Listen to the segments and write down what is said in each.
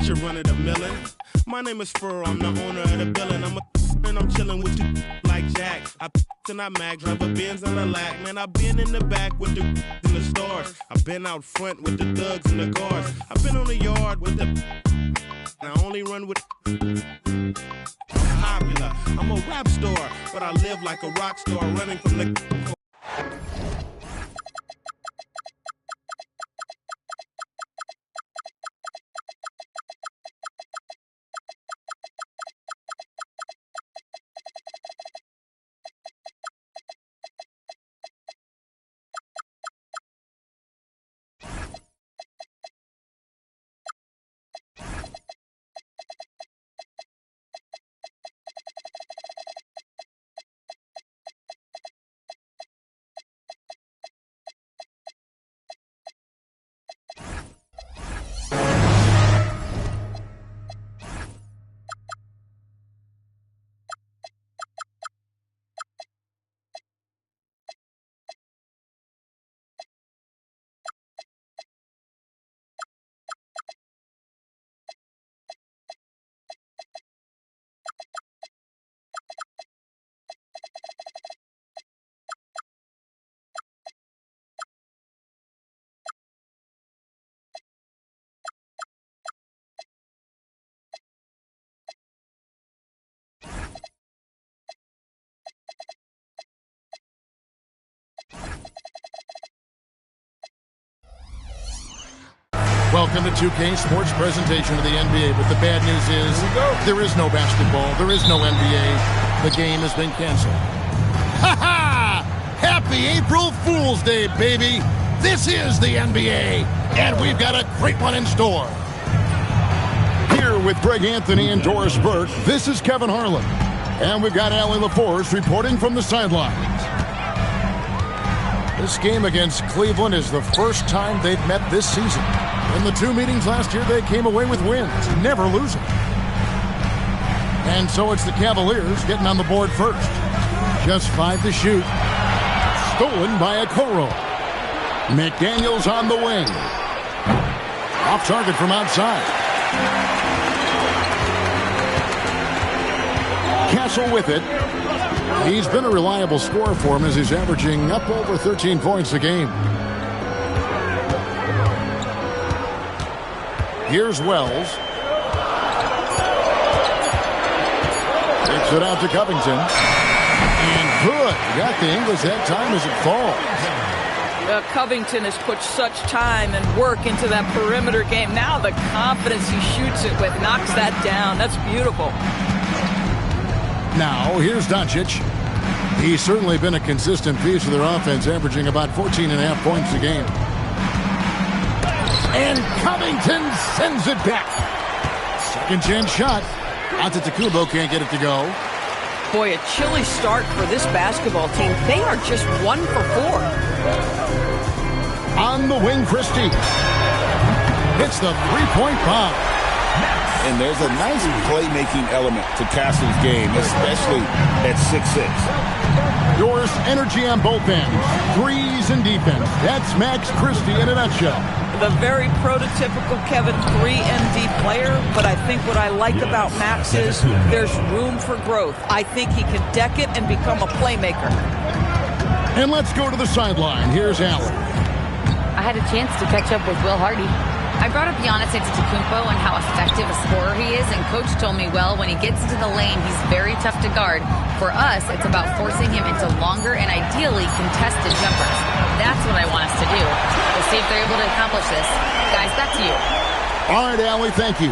not your run-of-the-millin'. My name is Furrow, I'm the owner of the building. And I'm chillin' with you like Jack. I and I mag, drive a Benz and a lack. Man, I been in the back with the in the stars. I been out front with the thugs and the guards. I been on the yard with the. I only run with popular. I'm a rap star, but I live like a rock star, running from the. Welcome to 2K Sports presentation of the NBA, but the bad news is there is no basketball, there is no NBA. The game has been canceled. Ha-ha! Happy April Fool's Day, baby! This is the NBA, and we've got a great one in store. Here with Greg Anthony and Doris Burke, this is Kevin Harlan. And we've got Allie LaForce reporting from the sidelines. This game against Cleveland is the first time they've met this season. In the two meetings last year, they came away with wins, never losing. And so it's the Cavaliers getting on the board first. Just 5 to shoot. Stolen by Okoro. McDaniels on the wing. Off target from outside. Castle with it. He's been a reliable scorer for him as he's averaging up over 13 points a game. Here's Wells. Takes it out to Covington. And good. Got the Ingles that time as it falls. Covington has put such time and work into that perimeter game. Now the confidence he shoots it with knocks that down. That's beautiful. Now, here's Doncic. He's certainly been a consistent piece of their offense, averaging about 14.5 points a game. And Covington sends it back. Second chance shot. Antetokounmpo can't get it to go. Boy, a chilly start for this basketball team. They are just 1 for 4. On the wing, Christie. Hits the three-point bomb. And there's a nice playmaking element to Castle's game, especially at 6'6". Yours energy on both ends. Threes and defense. That's Max Christie in a nutshell. The very prototypical Kevin 3-and-D player, but I think what I like about Max is there's room for growth. I think he can deck it and become a playmaker. And let's go to the sideline. Here's Allen. I had a chance to catch up with Will Hardy. I brought up Giannis Antetokounmpo and how effective a scorer he is, and Coach told me, well, when he gets into the lane, he's very tough to guard. For us, it's about forcing him into longer and ideally contested jumpers. That's what I want us to do. We'll see if they're able to accomplish this. Guys, back to you. All right, Allie, thank you.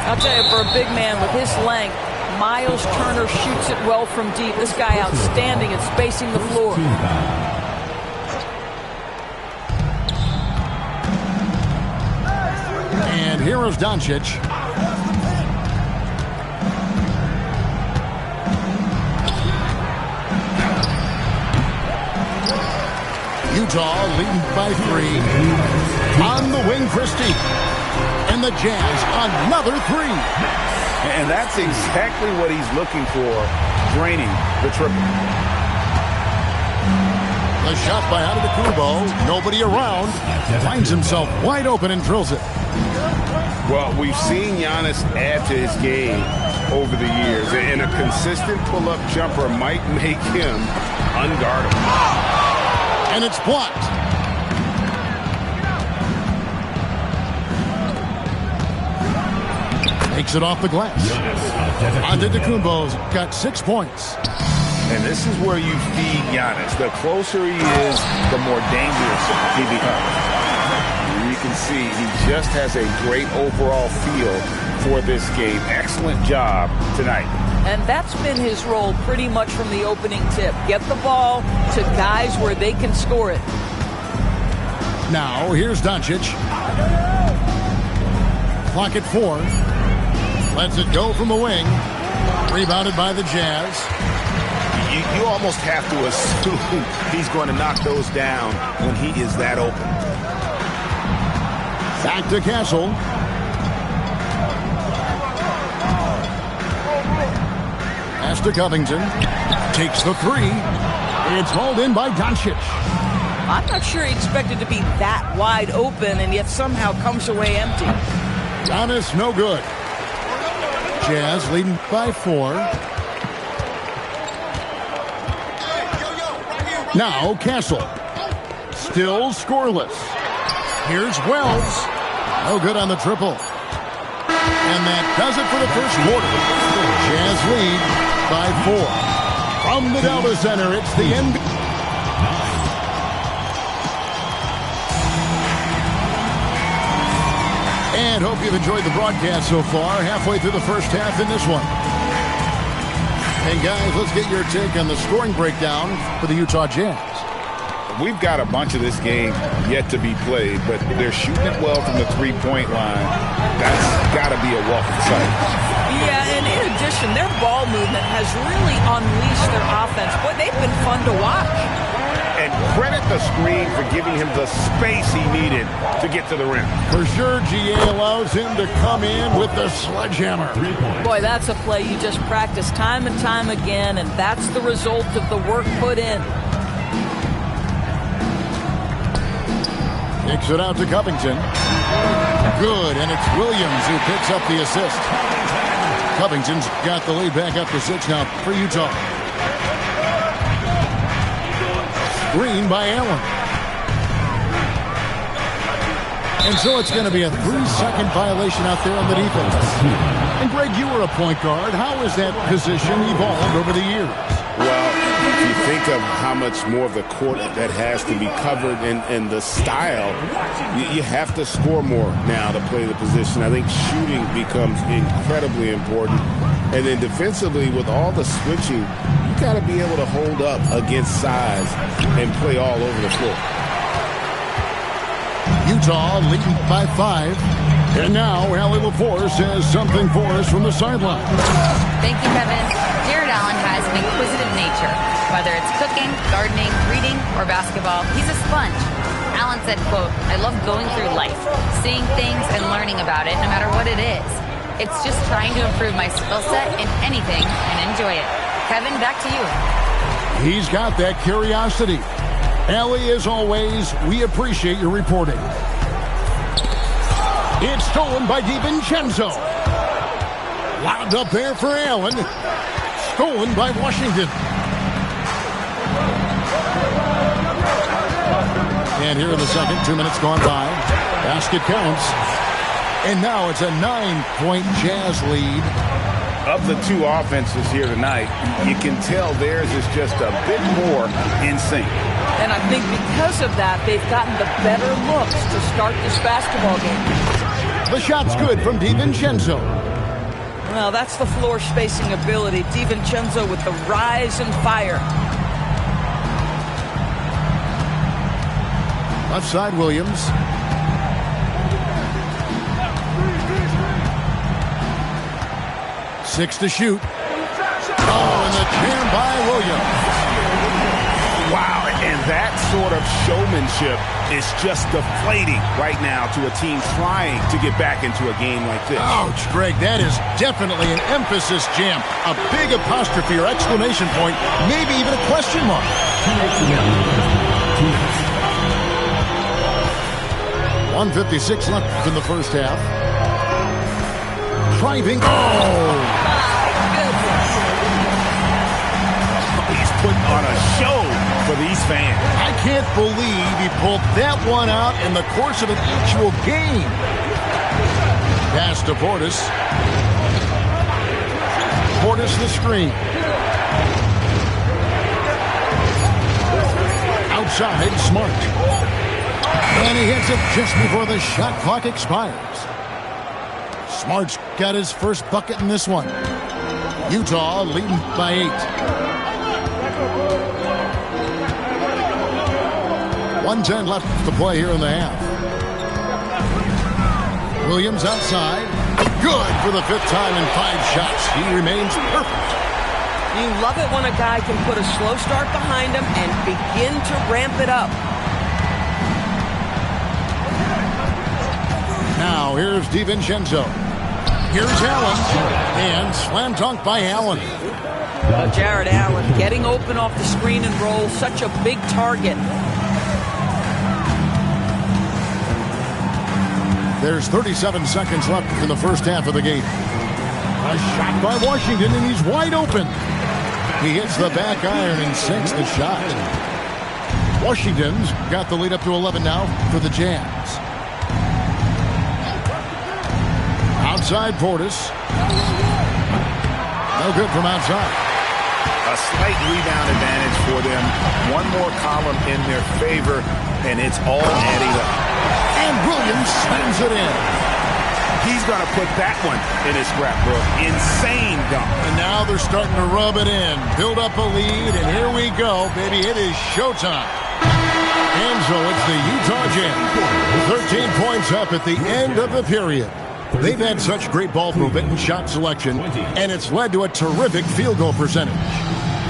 I'll tell you, for a big man with his length, Miles Turner shoots it well from deep. This guy outstanding at spacing the floor. And here is Doncic. Utah leading by 3. On the wing, Christie. And the Jazz, another 3. And that's exactly what he's looking for, draining the triple. The shot by Antetokounmpo. Nobody around. Finds himself wide open and drills it. Well, we've seen Giannis add to his game over the years, and a consistent pull-up jumper might make him unguardable. And it's blocked. Takes it off the glass. Antetokounmpo's got 6 points. And this is where you feed Giannis. The closer he is, the more dangerous he becomes. You can see he just has a great overall feel for this game. Excellent job tonight. And that's been his role pretty much from the opening tip. Get the ball to guys where they can score it. Now, here's Doncic. Clock at 4. Lets it go from the wing. Rebounded by the Jazz. You almost have to assume he's going to knock those down when he is that open. Back to Castle. Pass to Covington. Takes the 3. It's hauled in by Doncic. I'm not sure he expected to be that wide open and yet somehow comes away empty. Giannis, no good. Jazz leading by 4. Now Castle. Still scoreless. Here's Wells. No good on the triple. And that does it for the first quarter. Jazz lead by 4. From the Delta Center, it's the NBA. And hope you've enjoyed the broadcast so far. Halfway through the first half in this one. Hey guys, let's get your take on the scoring breakdown for the Utah Jazz. We've got a bunch of this game yet to be played, but they're shooting it well from the three-point line. That's got to be a welcome sight. Yeah, and in addition, their ball movement has really unleashed their offense. Boy, they've been fun to watch. And credit the screen for giving him the space he needed to get to the rim. For sure, GA allows him to come in with the sledgehammer. Boy, that's a play you just practice time and time again, and that's the result of the work put in. Kicks it out to Covington. Good, and it's Williams who picks up the assist. Covington's got the lead back up to 6 now for Utah. Screen by Allen. And so it's going to be a 3-second violation out there on the defense. And Greg, you were a point guard. How has that position evolved over the years? Well, if you think of how much more of the court that has to be covered and the style, you have to score more now to play the position. I think shooting becomes incredibly important. And then defensively, with all the switching, you got to be able to hold up against size and play all over the floor. Utah leading by 5. And now Allie LaForce says something for us from the sideline. Thank you, Kevin. Jared Allen has an inquisitive nature. Whether it's cooking, gardening, reading, or basketball, he's a sponge. Allen said, quote, "I love going through life, seeing things and learning about it no matter what it is. It's just trying to improve my skill set in anything and enjoy it." Kevin, back to you. He's got that curiosity. Allie, as always, we appreciate your reporting. It's stolen by DiVincenzo. Wound up there for Allen. Stolen by Washington. And here in the second, 2 minutes gone by. Basket counts. And now it's a 9-point Jazz lead. Of the two offenses here tonight, you can tell theirs is just a bit more in sync. And I think because of that, they've gotten the better looks to start this basketball game. The shot's good from DiVincenzo. Well, that's the floor spacing ability. DiVincenzo with the rise and fire. Left side, Williams. Six to shoot. Oh, and the jam by Williams. Wow, and that sort of showmanship is just deflating right now to a team trying to get back into a game like this. Ouch, Greg, that is definitely an emphasis jam. A big apostrophe or exclamation point, maybe even a question mark. 1:56 left in the first half. Driving. Oh! He's putting on a show for these fans. I can't believe he pulled that one out in the course of an actual game. Pass to Portis. Portis the screen. Outside, Smart. And he hits it just before the shot clock expires. Smart's got his first bucket in this one. Utah leading by 8. 1:10 left to play here in the half. Williams outside. Good for the 5th time in 5 shots. He remains perfect. You love it when a guy can put a slow start behind him and begin to ramp it up. Now here's DiVincenzo. Here's Allen. And slam dunk by Allen. Jared Allen getting open off the screen and roll. Such a big target. There's 37 seconds left in the first half of the game. A shot by Washington, and he's wide open. He hits the back iron and sinks the shot. Washington's got the lead up to 11 now for the Jazz. Outside Portis. No good from outside. A slight rebound advantage for them. One more column in their favor, and it's all adding up. And Williams slams it in. He's going to put that one in his scrapbook. Insane dunk. And now they're starting to rub it in. Build up a lead, and here we go, baby. It is showtime. And so it's the Utah Jazz. 13 points up at the end of the period. They've had such great ball movement and shot selection, and it's led to a terrific field goal percentage.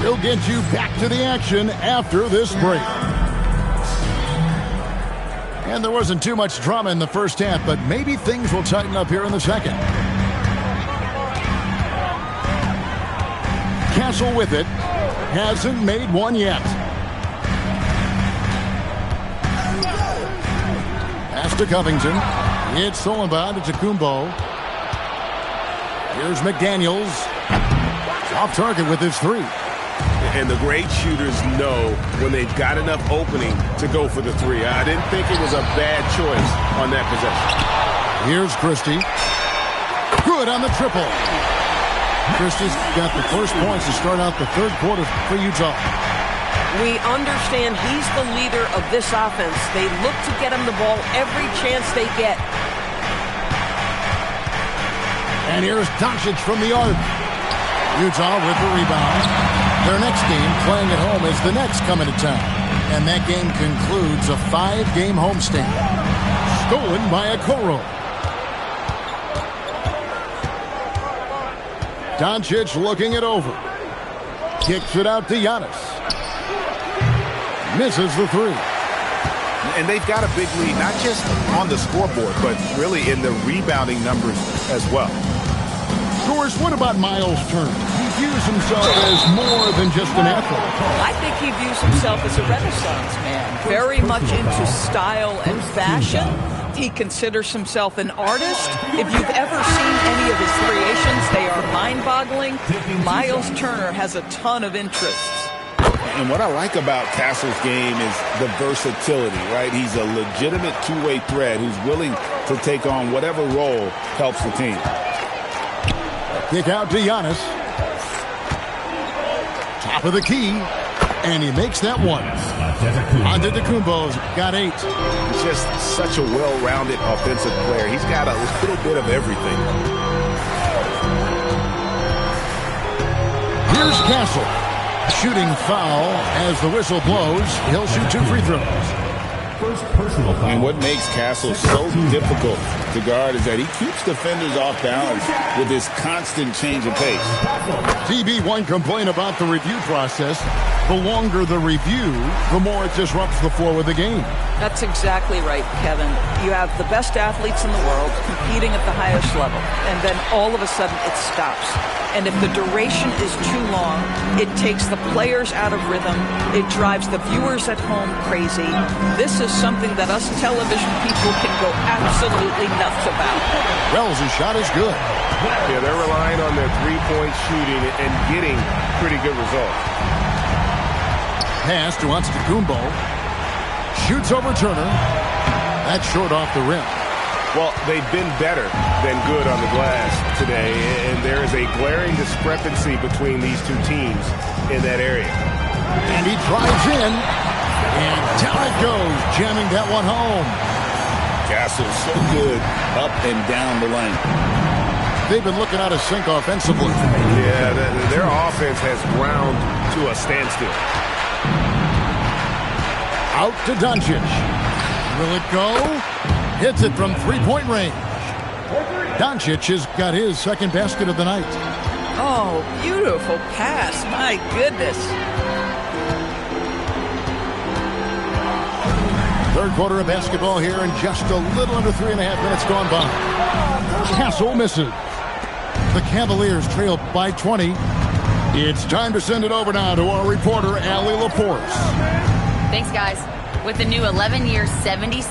We'll get you back to the action after this break. And there wasn't too much drama in the first half, but maybe things will tighten up here in the second. Castle with it. Hasn't made one yet. Pass to Covington. It's stolen by Antetokounmpo. Here's McDaniels. Off target with his 3. And the great shooters know when they've got enough opening to go for the 3. I didn't think it was a bad choice on that possession. Here's Christie. Good on the triple. Christie's got the first points to start out the third quarter for Utah. We understand he's the leader of this offense. They look to get him the ball every chance they get. And here's Doncic from the arc. Utah with the rebound. Their next game, playing at home, is the Nets coming to town. And that game concludes a 5-game homestand. Stolen by Okoro. Doncic looking it over. Kicks it out to Giannis. Misses the 3. And they've got a big lead, not just on the scoreboard, but really in the rebounding numbers as well. Doris, what about Miles Turner? He views himself as more than just an athlete. I think he views himself as a Renaissance man, very much into style and fashion. He considers himself an artist. If you've ever seen any of his creations, they are mind-boggling. Miles Turner has a ton of interests. And what I like about Castle's game is the versatility, right? He's a legitimate two-way threat who's willing to take on whatever role helps the team. Kick out to Giannis. Top of the key. And he makes that one. Antetokounmpo's got 8. He's just such a well-rounded offensive player. He's got a little bit of everything. Here's Castle. Shooting foul as the whistle blows. He'll shoot 2 free throws. And what makes Castle so difficult to guard is that he keeps defenders off balance with his constant change of pace. TB, one complaint about the review process. the longer the review, the more it disrupts the flow of the game. That's exactly right, Kevin. You have the best athletes in the world competing at the highest level, and then all of a sudden it stops. And if the duration is too long, it takes the players out of rhythm. It drives the viewers at home crazy. This is something that us television people can go absolutely nuts about. Wells' shot is good. Yeah, they're relying on their three-point shooting and getting pretty good results. Pass to Antetokounmpo. Shoots over Turner. That's short off the rim. Well, they've been better than good on the glass today, and there is a glaring discrepancy between these two teams in that area. And he drives in, and down it goes, jamming that one home. Castle so good up and down the lane. They've been looking out of sync offensively. Yeah, their offense has ground to a standstill. Out to Doncic. Will it go? Hits it from three-point range. Doncic has got his second basket of the night. Oh, beautiful pass. My goodness. Third quarter of basketball here, and just a little under 3.5 minutes gone by. Castle misses. The Cavaliers trail by 20. It's time to send it over now to our reporter, Allie Laporte. Thanks, guys. With the new 11-year, $77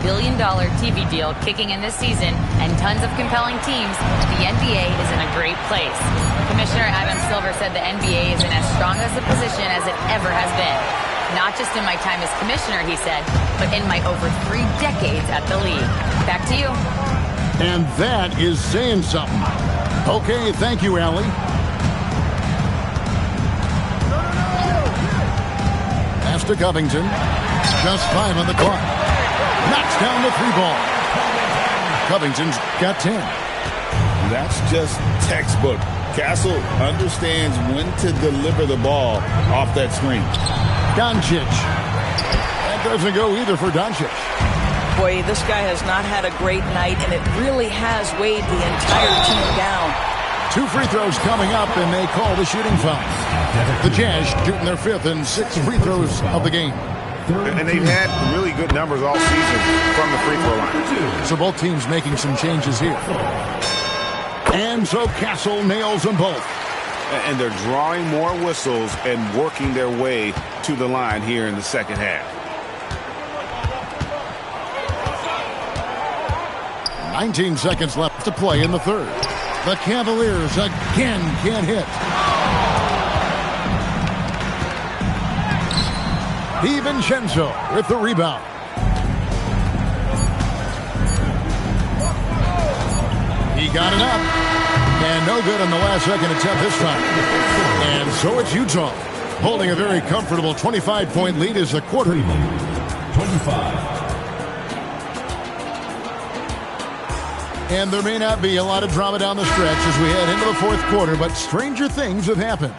billion TV deal kicking in this season and tons of compelling teams, the NBA is in a great place. Commissioner Adam Silver said the NBA is in as strong as a position as it ever has been. Not just in my time as commissioner, he said, but in my over 3 decades at the league. Back to you. And that is saying something. Okay, thank you, Allie. Pass to Covington. Just 5 on the clock. Knocks down the 3-ball. Covington's got 10. That's just textbook. Castle understands when to deliver the ball off that screen. Doncic. That doesn't go either for Doncic. Boy, this guy has not had a great night, and it really has weighed the entire team down. 2 free throws coming up, and they call the shooting foul. The Jazz shooting their 5th and 6th free throws of the game. And they've had really good numbers all season from the free throw line. So both teams making some changes here. And so Castle nails them both. And they're drawing more whistles and working their way to the line here in the second half. 19 seconds left to play in the third. The Cavaliers again can't hit. DiVincenzo with the rebound. He got it up. And no good on the last second attempt this time. And so it's Utah holding a very comfortable 25-point lead as the quarter. 25. And there may not be a lot of drama down the stretch as we head into the fourth quarter, but stranger things have happened.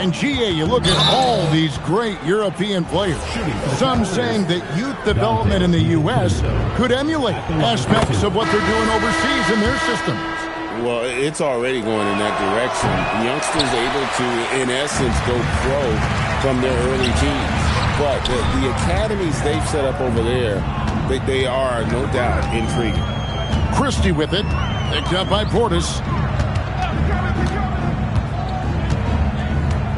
And GA, you look at all these great European players. Some saying that youth development in the U.S. could emulate aspects of what they're doing overseas in their systems. Well, it's already going in that direction. Youngsters able to, in essence, go pro from their early teens. But the academies they've set up over there, they are, no doubt, intriguing. Christie with it. Picked up by Portis.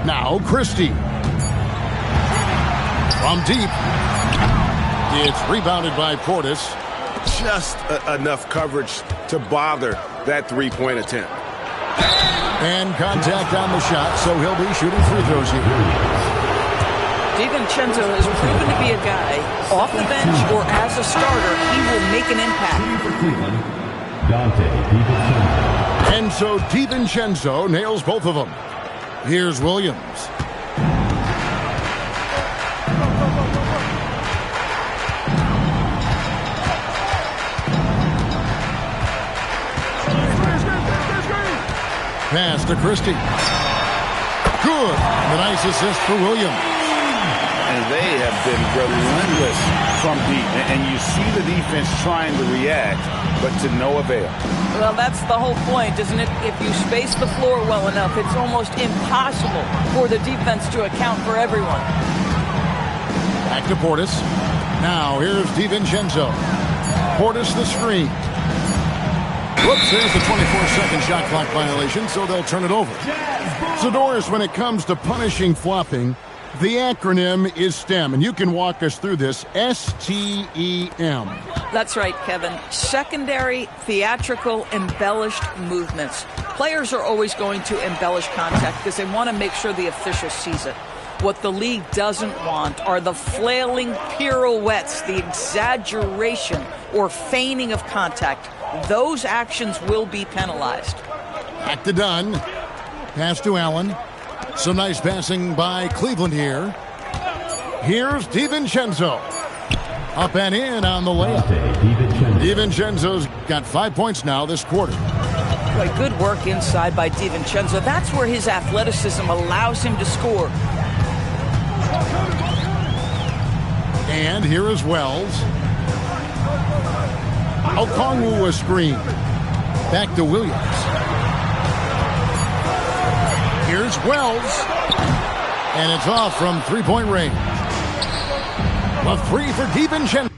Now Christie. From deep. It's rebounded by Portis. Just enough coverage to bother that three-point attempt. And contact on the shot, so he'll be shooting free throws here. DiVincenzo has proven to be a guy, off the bench or as a starter, he will make an impact. Dante DiVincenzo. And so DiVincenzo nails both of them. Here's Williams. Pass to Christie. Good. The nice assist for Williams. And they have been relentless from deep. And you see the defense trying to react, but to no avail. Well, that's the whole point, isn't it? If you space the floor well enough, it's almost impossible for the defense to account for everyone. Back to Portis. Now here's DiVincenzo. Portis the screen. Whoops, there's the 24-second shot clock violation, so they'll turn it over. So, Doris, when it comes to punishing flopping, the acronym is STEM, and you can walk us through this. STEM. That's right, Kevin. Secondary, theatrical, embellished movements. Players are always going to embellish contact because they want to make sure the official sees it. What the league doesn't want are the flailing pirouettes, the exaggeration or feigning of contact. Those actions will be penalized. Back to Dunn. Pass to Allen. Some nice passing by Cleveland here. Here's DiVincenzo. Up and in on the layup. DiVincenzo's got 5 points now this quarter. Right, good work inside by DiVincenzo. That's where his athleticism allows him to score. And here is Wells. Okongwu a screen. Back to Williams. Here's Wells. And it's off from three-point range. A three for DiVincenzo.